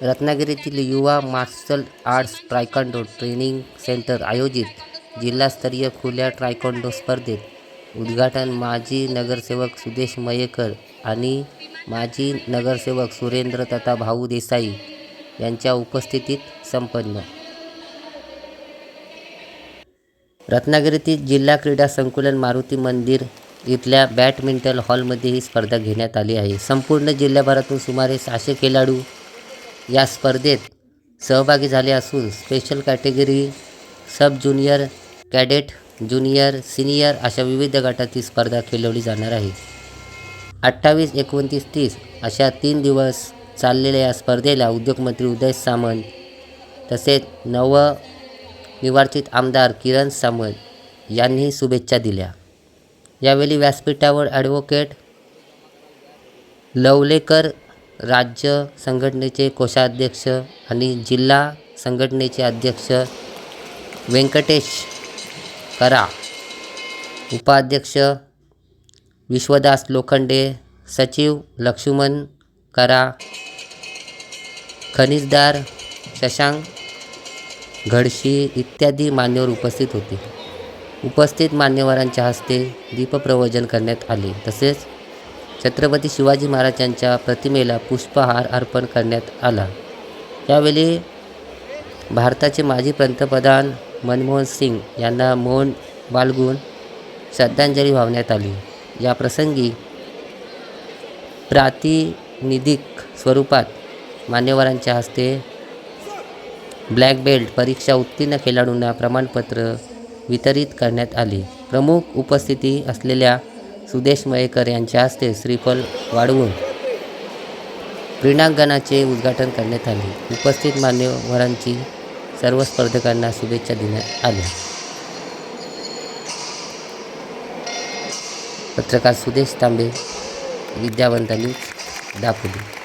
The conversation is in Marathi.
रत्नागिरीतील युवा martial arts taekwondo training centre आयोजित जिल्हास्तरीय खुल्या तायक्वांडो स्पर्धेत उद्घाटन माजी नगरसेवक सुदेश मयेकर आणि माजी नगरसेवक सुरेंद्र तथा भाऊ देसाई यांच्या उपस्थितीत संपन्न. रत्नागिरीतील जिल्हा क्रीडा संकुलन मारुती मंदिर इथल्या बॅडमिंटन हॉलमध्ये ही स्पर्धा घेण्यात आली आहे. संपूर्ण जिल्ह्याभरातून सुमारे 600 खेळाडू या स्पर्धेत सहभागी झाले असून स्पेशल कॅटेगरी, सब ज्युनियर, कॅडेट, ज्युनियर, सिनियर अशा विविध गटात ही स्पर्धा खेळवली जाणार आहे. 28, 29, 30 अशा 3 दिवस चाललेल्या या स्पर्धेला उद्योगमंत्री उदय सामंत तसेच नवनिर्वाचित आमदार किरण सामंत यांनी शुभेच्छा दिल्या. यावेळी व्यासपीठावर ॲडव्होकेट लवलेकर, राज्य संघटनेचे कोषाध्यक्ष आणि जिल्हा संघटनेचे अध्यक्ष व्यंकटेश करा, उपाध्यक्ष विश्वदास लोखंडे, सचिव लक्ष्मण करा, खनिजदार शशांक घडशी इत्यादी मान्यवर उपस्थित होते. उपस्थित मान्यवरांच्या हस्ते दीपप्रज्वलन करण्यात आले. तसेच छत्रपती शिवाजी महाराजांच्या प्रतिमेला पुष्पहार अर्पण करण्यात आला. यावेळी भारताचे माजी पंतप्रधान मनमोहन सिंग यांना मौन बाळगून श्रद्धांजली वाहण्यात आली. या प्रसंगी प्रातिनिधिक स्वरूपात मान्यवरांच्या हस्ते ब्लॅक बेल्ट परीक्षा उत्तीर्ण खेळाडूंना प्रमाणपत्र वितरित करण्यात आले. प्रमुख उपस्थिती असलेल्या सुदेश मयेकर यांच्या हस्ते श्रीफळ वाढवून क्रीडांगणाचे उद्घाटन करण्यात आले. उपस्थित मान्यवरांची सर्व स्पर्धकांना शुभेच्छा देण्यात आल्या. पत्रकार सुदेश तांबे, विद्यावंत न्यूज, दापोली.